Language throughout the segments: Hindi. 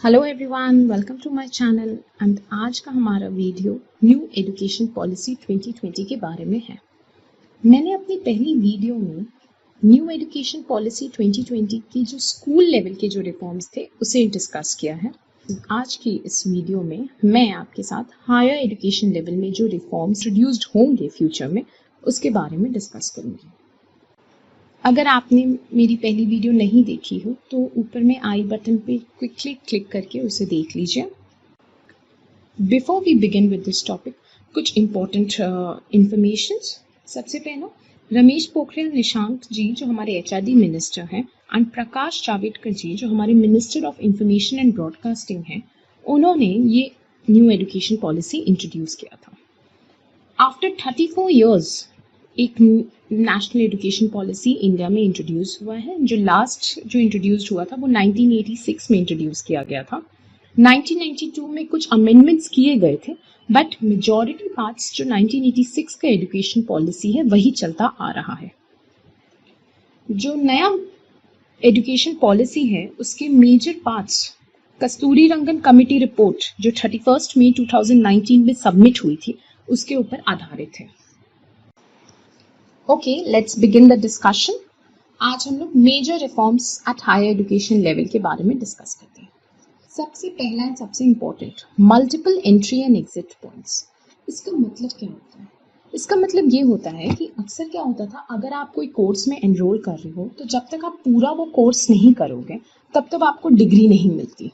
Hello everyone, welcome to my channel and आज का हमारा वीडियो न्यू एजुकेशन पॉलिसी 2020 के बारे में है। मैंने अपनी पहली वीडियो में न्यू एजुकेशन पॉलिसी 2020 की जो स्कूल लेवल के जो रिफॉर्म्स थे उसे डिस्कस किया है। आज की इस वीडियो में मैं आपके साथ हायर एजुकेशन लेवल में जो रिफॉर्म्स इंट्रोड्यूस्ड होंगे फ्यूचर में उसके बारे में डिस्कस करूँगी। अगर आपने मेरी पहली वीडियो नहीं देखी हो तो ऊपर में आई बटन पे क्विकली क्लिक करके उसे देख लीजिए। Before we begin with this topic, कुछ इम्पोर्टेंट इंफॉर्मेशन। सबसे पहला, रमेश पोखरियाल निशंक जी जो हमारे एचआरडी मिनिस्टर हैं एंड प्रकाश जावड़ेकर जी जो हमारे minister of information and broadcasting हैं, उन्होंने ये न्यू एजुकेशन पॉलिसी इंट्रोड्यूस किया था। आफ्टर 34 ईयर्स एक नेशनल एजुकेशन पॉलिसी इंडिया में इंट्रोड्यूस हुआ है। जो लास्ट जो इंट्रोड्यूस हुआ था वो 1986 में इंट्रोड्यूस किया गया था। 1992 में कुछ अमेंडमेंट्स किए गए थे, बट मेजॉरिटी पार्ट्स जो 1986 का एजुकेशन पॉलिसी है वही चलता आ रहा है। जो नया एजुकेशन पॉलिसी है उसके मेजर पार्ट्स कस्तूरी रंगन कमेटी रिपोर्ट जो 31 मई 2019 में सबमिट हुई थी उसके ऊपर आधारित है। Okay, let's begin the discussion. आज हम लोग major reforms at higher education level के बारे में डिस्कस करते हैं। सबसे पहला एंड सबसे important, multiple entry and exit points. इसका मतलब क्या होता है? इसका मतलब ये होता है कि अक्सर क्या होता था, अगर आप कोई कोर्स में एनरोल कर रहे हो तो जब तक आप पूरा वो कोर्स नहीं करोगे तब तक आपको डिग्री नहीं मिलती।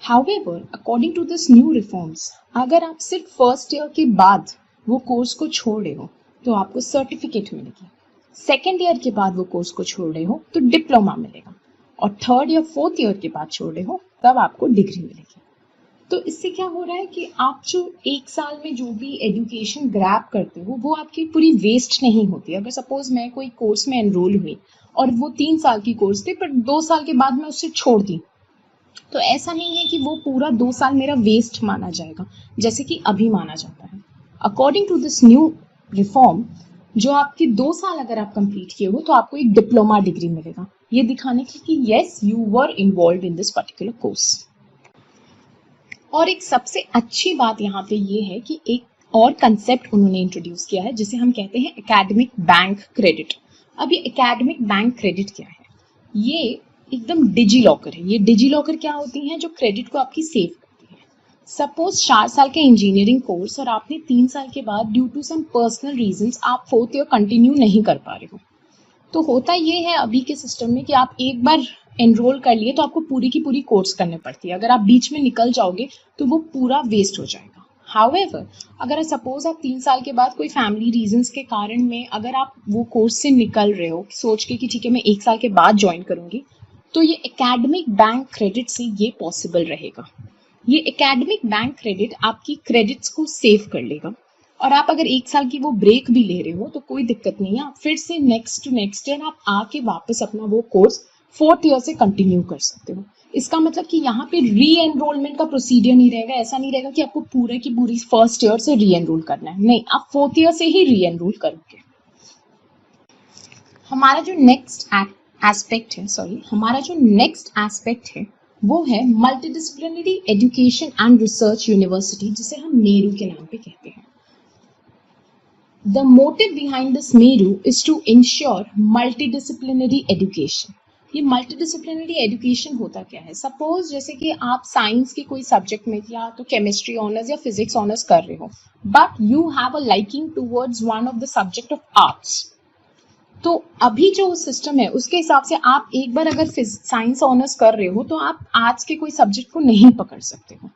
However, according to this new reforms, अगर आप सिर्फ फर्स्ट ईयर के बाद वो कोर्स को छोड़ रहे हो तो आपको सर्टिफिकेट मिलेगी। सेकेंड ईयर के बाद वो कोर्स को छोड़ रहे हो तो डिप्लोमा मिलेगा, और थर्ड या फोर्थ ईयर के बाद छोड़ रहे हो तब आपको डिग्री मिलेगी। तो इससे क्या हो रहा है कि आप जो एक साल में जो भी एजुकेशन ग्रैब करते हो वो आपकी पूरी वेस्ट नहीं होती। अगर सपोज मैं कोई कोर्स में एनरोल हुई और वो 3 साल की कोर्स थी पर 2 साल के बाद मैं उससे छोड़ दी, तो ऐसा नहीं है कि वो पूरा 2 साल मेरा वेस्ट माना जाएगा जैसे कि अभी माना जाता है। According to this new reform, जो आपके 2 साल अगर आप कंप्लीट किए हो तो आपको एक डिप्लोमा डिग्री मिलेगा, ये दिखाने के लिए कि yes you were involve in this particular course. और एक सबसे अच्छी बात यहाँ पे ये है कि एक और कंसेप्ट उन्होंने इंट्रोड्यूस किया है जिसे हम कहते हैं एकेडमिक बैंक क्रेडिट। अब ये एकेडमिक बैंक क्रेडिट क्या है? ये एकदम डिजी लॉकर है। ये डिजी लॉकर क्या होती हैं? जो क्रेडिट को आपकी सेव। सपोज 4 साल के इंजीनियरिंग कोर्स और आपने 3 साल के बाद due to some personal reasons आप 4th ईयर कंटिन्यू नहीं कर पा रहे हो, तो होता ये है अभी के सिस्टम में कि आप एक बार एनरोल कर लिए तो आपको पूरी की पूरी कोर्स करनी पड़ती है। अगर आप बीच में निकल जाओगे तो वो पूरा वेस्ट हो जाएगा। हाउएवर, अगर सपोज आप 3 साल के बाद कोई फैमिली रीजंस के कारण में अगर आप वो कोर्स से निकल रहे हो सोच के कि ठीक है मैं 1 साल के बाद ज्वाइन करूंगी, तो ये एकेडमिक बैंक क्रेडिट से ये पॉसिबल रहेगा। ये एकेडमिक बैंक क्रेडिट आपकी क्रेडिट्स को सेव कर लेगा, और आप अगर 1 साल की वो ब्रेक भी ले रहे हो तो कोई दिक्कत नहीं है, आप फिर से नेक्स्ट ईयर आप आके वापस अपना वो कोर्स 4th ईयर से कंटिन्यू कर सकते हो। इसका मतलब कि यहाँ पे री एनरोलमेंट का प्रोसीजर नहीं रहेगा। ऐसा नहीं रहेगा कि आपको पूरे की पूरी फर्स्ट ईयर से री एनरोल करना है, नहीं, आप 4th ईयर से ही री एनरोल करोगे। हमारा जो नेक्स्ट एस्पेक्ट है वो है multidisciplinary education and research university, जिसे हम मेरू के नाम पे कहते हैं। The motive behind this MERU is to ensure multidisciplinary education. ये मल्टीडिसिप्लिनरी एजुकेशन होता क्या है? सपोज जैसे कि आप साइंस के कोई सब्जेक्ट में या तो केमिस्ट्री ऑनर्स या फिजिक्स ऑनर्स कर रहे हो, but you have a liking towards one of the subject of arts, तो अभी जो सिस्टम है उसके हिसाब से आप एक बार अगर साइंस ऑनर्स कर रहे हो तो आप आर्ट्स के कोई सब्जेक्ट को नहीं पकड़ सकते हो।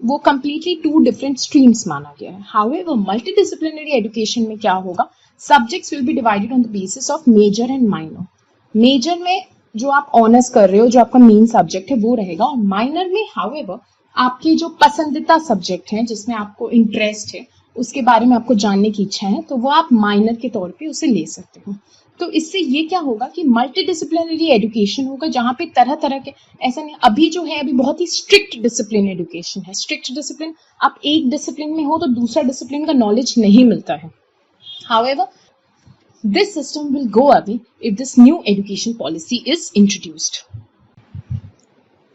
वो कंप्लीटली 2 डिफरेंट स्ट्रीम्स माना गया है। हाउएवर, मल्टीडिसिप्लिनरी एजुकेशन में क्या होगा? Subjects will be divided on the basis of major and minor. Major में जो आप ऑनर्स कर रहे हो, जो आपका मेन सब्जेक्ट है वो रहेगा, और माइनर में हाउएवर आपके जो पसंदीदा सब्जेक्ट हैं जिसमें आपको इंटरेस्ट है, उसके बारे में आपको जानने की इच्छा है, तो वो आप माइनर के तौर पे उसे ले सकते हो। तो इससे ये क्या होगा कि मल्टीडिसिप्लिनरी एजुकेशन होगा, जहाँ पे तरह तरह के, ऐसा नहीं अभी जो है अभी बहुत ही स्ट्रिक्ट डिसिप्लिन एजुकेशन है। स्ट्रिक्ट डिसिप्लिन, आप एक डिसिप्लिन में हो तो दूसरा डिसिप्लिन का नॉलेज नहीं मिलता है। However, this system will go away if this new education policy is introduced.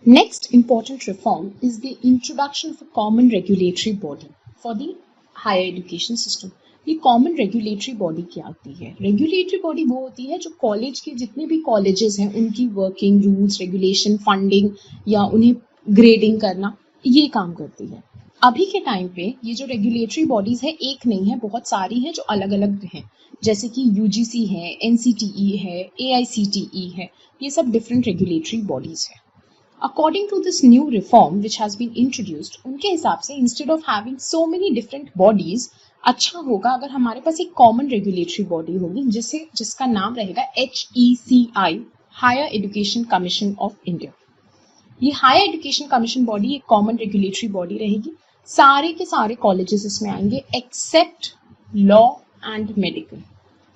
Next important reform is the introduction of a common regulatory body for the higher education system. ये कॉमन रेगुलेटरी बॉडी क्या होती है? रेगुलेटरी बॉडी वो होती है जो कॉलेज के जितने भी कॉलेजेस हैं उनकी वर्किंग, रूल्स, रेगुलेशन, फंडिंग या उन्हें ग्रेडिंग करना, ये काम करती है। अभी के टाइम पे ये जो रेगुलेटरी बॉडीज है एक नहीं है, बहुत सारी हैं जो अलग अलग हैं, जैसे कि यूजीसी है, एनसीटीई है, एआईसीटीई है, ये सब डिफरेंट रेगुलेटरी बॉडीज है। According to this new reform which has been introduced, उनके हिसाब से instead of having so many different bodies, अच्छा होगा अगर हमारे पास एक कॉमन रेगुलेटरी बॉडी होगी जिसका नाम रहेगा HECI, higher education commission of India. ये हायर एजुकेशन कमीशन बॉडी एक कॉमन रेगुलेटरी बॉडी रहेगी। सारे के सारे कॉलेजेस इसमें आएंगे except law and medical.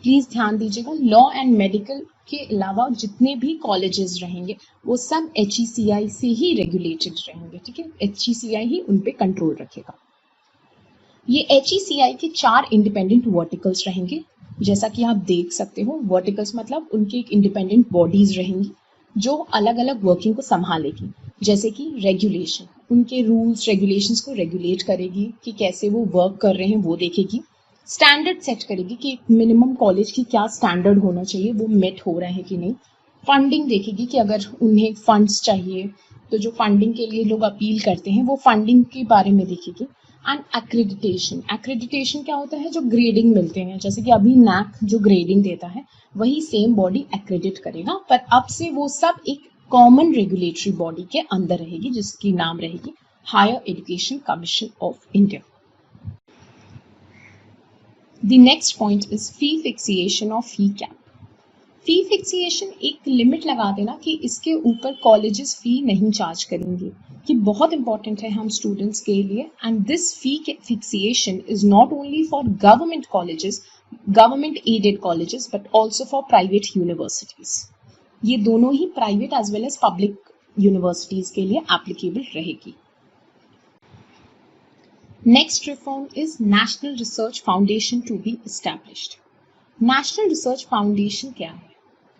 Please ध्यान दीजिएगा, लॉ एंड मेडिकल के अलावा जितने भी कॉलेजेस रहेंगे वो सब HECI से ही रेगुलेटेड रहेंगे, ठीक है। HECI ही उन पे कंट्रोल रखेगा। ये HECI के 4 इंडिपेंडेंट वर्टिकल्स रहेंगे, जैसा कि आप देख सकते हो। वर्टिकल्स मतलब उनके एक इंडिपेंडेंट बॉडीज रहेंगी जो अलग अलग वर्किंग को संभालेगी, जैसे कि रेगुलेशन, उनके रूल्स रेगुलेशंस को रेगुलेट करेगी कि कैसे वो वर्क कर रहे हैं वो देखेगी। स्टैंडर्ड सेट करेगी कि मिनिमम कॉलेज की क्या स्टैंडर्ड होना चाहिए, वो मेट हो रहा है कि नहीं। फंडिंग देखेगी कि अगर उन्हें फंड्स चाहिए तो जो फंडिंग के लिए लोग अपील करते हैं वो फंडिंग के बारे में देखेगी। एंड एक्रेडिटेशन, एक्रेडिटेशन क्या होता है? जो ग्रेडिंग मिलते हैं, जैसे कि अभी NAAC जो ग्रेडिंग देता है वही सेम बॉडी एक्रेडिट करेगा, पर अब से वो सब एक कॉमन रेगुलेटरी बॉडी के अंदर रहेगी जिसकी नाम रहेगी higher education commission of India. The next point is fee fixation or fee cap. Fee fixation, एक लिमिट लगा देना कि इसके ऊपर कॉलेजेस फी नहीं चार्ज करेंगे, कि बहुत इंपॉर्टेंट है हम स्टूडेंट्स के लिए। And this fee fixation is not only for government colleges, government aided colleges, but also for private universities. ये दोनों ही private as well as public universities के लिए एप्लीकेबल रहेगी। Next reform is National Research Foundation to be established. National Research Foundation क्या है?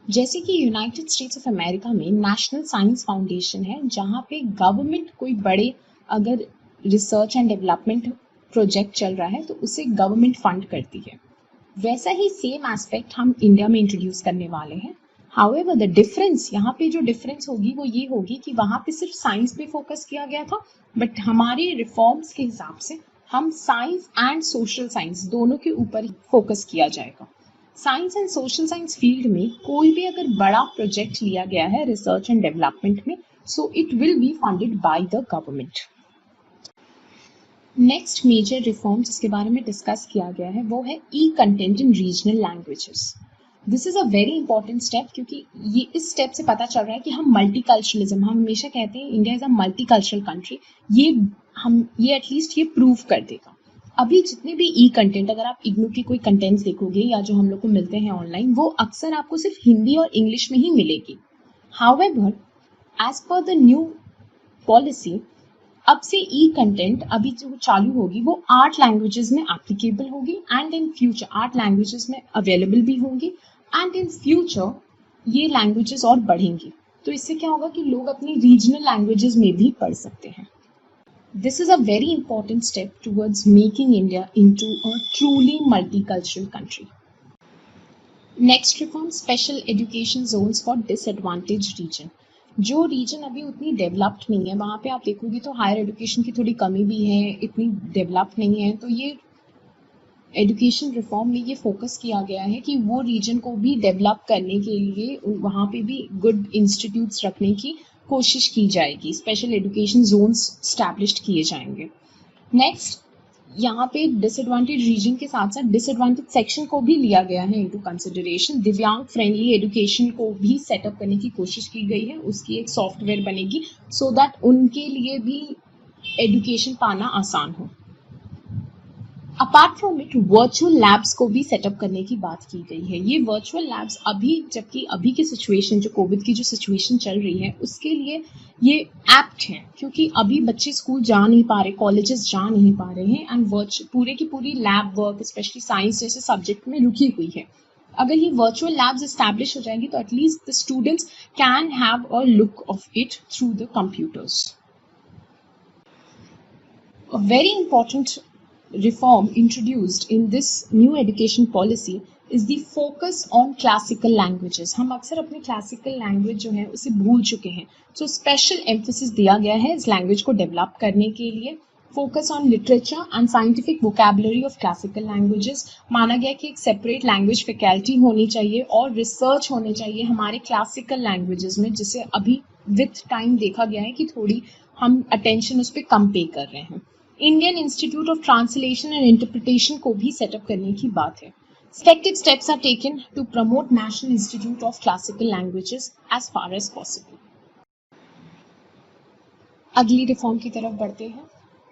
जैसे कि यूनाइटेड स्टेट्स ऑफ अमेरिका में नेशनल साइंस फाउंडेशन है, जहाँ पे गवर्नमेंट कोई बड़े अगर रिसर्च एंड डेवलपमेंट प्रोजेक्ट चल रहा है तो उसे गवर्नमेंट फंड करती है। वैसा ही सेम एस्पेक्ट हम इंडिया में इंट्रोड्यूस करने वाले हैं। हाउएवर द डिफरेंस, यहाँ पे जो डिफरेंस होगी वो ये होगी कि वहाँ पे सिर्फ साइंस पे फोकस किया गया था, बट हमारे रिफॉर्म्स के हिसाब से हम साइंस एंड सोशल साइंस दोनों के ऊपर फोकस किया जाएगा। Science and social science field में कोई भी अगर बड़ा प्रोजेक्ट लिया गया है रिसर्च एंड डेवलपमेंट में, so it will be funded by the government. Next major reform जिसके बारे में डिस्कस किया गया है वो है e content in regional languages. This is a very important step, क्योंकि ये इस स्टेप से पता चल रहा है कि हम मल्टीकल्चरलिज्म, हम हमेशा कहते हैं India is a multicultural country, ये एटलीस्ट ये प्रूव कर देगा। अभी जितने भी ई कंटेंट, अगर आप इग्नू के कोई कंटेंट्स देखोगे या जो हम लोग को मिलते हैं ऑनलाइन, वो अक्सर आपको सिर्फ हिंदी और इंग्लिश में ही मिलेगी। However as per the new policy, अब से ई कंटेंट अभी जो चालू होगी वो 8 लैंग्वेजेस में एप्लीकेबल होगी एंड इन फ्यूचर 8 लैंग्वेजेस में अवेलेबल भी होंगी एंड इन फ्यूचर ये लैंग्वेजेस और बढ़ेंगी। तो इससे क्या होगा कि लोग अपनी रीजनल लैंग्वेजेस में भी पढ़ सकते हैं। This is a very important step towards making India into a truly multicultural country. Next reform, special education zones for disadvantaged region. जो रीजन अभी उतनी डेवलप्ड नहीं है, वहाँ पे आप देखोगे तो हायर एजुकेशन की थोड़ी कमी भी है, इतनी डेवलप नहीं है, तो ये एजुकेशन रिफॉर्म में ये फोकस किया गया है कि वो रीजन को भी डेवलप करने के लिए वहाँ पे भी गुड इंस्टीट्यूट्स रखने की कोशिश की जाएगी। स्पेशल एजुकेशन जोन्स स्टैब्लिश किए जाएंगे। नेक्स्ट, यहाँ पे डिसएडवांटेज रीजन के साथ साथ डिसएडवांटेज सेक्शन को भी लिया गया है इनटू कंसिडरेशन। दिव्यांग फ्रेंडली एजुकेशन को भी सेटअप करने की कोशिश की गई है, उसकी एक सॉफ्टवेयर बनेगी सो दैट उनके लिए भी एजुकेशन पाना आसान हो। Apart from it, virtual labs को भी सेटअप करने की बात की गई है। ये वर्चुअल लैब्स अभी, जबकि अभी की सिचुएशन, जो कोविड की जो सिचुएशन चल रही है, उसके लिए ये एप्ट है, क्योंकि अभी बच्चे स्कूल जा नहीं पा रहे, कॉलेजेस जा नहीं पा रहे हैं एंड पूरे की पूरी लैब वर्क स्पेशली साइंस जैसे सब्जेक्ट में रुकी हुई है। अगर ये वर्चुअल लैब्स एस्टैब्लिश हो जाएंगी तो at least the students can have a look of it through the computers. A very important reform introduced in this new education policy is the focus on classical languages. हम अक्सर अपनी classical language जो है उसे भूल चुके हैं. So special emphasis दिया गया है इस language को develop करने के लिए. Focus on literature and scientific vocabulary of classical languages. माना गया कि एक separate language faculty होनी चाहिए और research होने चाहिए हमारे classical languages में, जिसे अभी with time देखा गया है कि थोड़ी हम attention उस पर कम पे कर रहे हैं. Indian institute of translation and interpretation को भी सेटअप करने की बात है. Effective steps are taken to promote National Institute of Classical Languages as far as possible. अगली रिफॉर्म की तरफ बढ़ते हैं.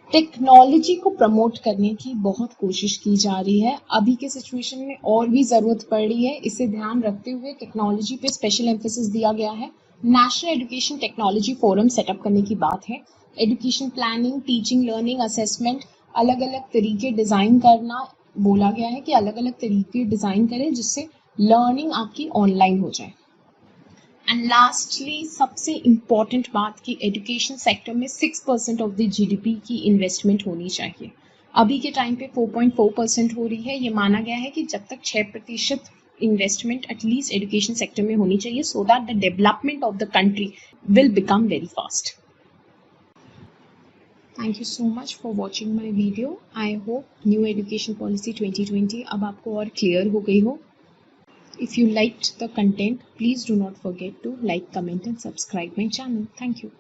टेक्नोलॉजी को प्रमोट करने की बहुत कोशिश की जा रही है. अभी के सिचुएशन में और भी जरूरत पड़ रही है. इसे ध्यान रखते हुए टेक्नोलॉजी पे स्पेशल एम्फेसिस दिया गया है. National education technology forum setup करने की बात है. Education planning, teaching, learning, assessment, अलग अलग तरीके डिज़ाइन करना बोला गया है कि अलग अलग तरीके डिज़ाइन करें जिससे लर्निंग आपकी ऑनलाइन हो जाए. एंड लास्टली सबसे इम्पॉर्टेंट बात कि एजुकेशन सेक्टर में 6% ऑफ द जीडीपी की इन्वेस्टमेंट होनी चाहिए. अभी के टाइम पे 4.4% हो रही है. ये माना गया है कि जब तक 6% इन्वेस्टमेंट एटलीस्ट एजुकेशन सेक्टर में होनी चाहिए so that the development of the country will become very fast. Thank you so much for watching my video. I hope New Education Policy 2020 अब आपको और clear हो गई हो. If you liked the content, please do not forget to like, comment and subscribe my channel. Thank you.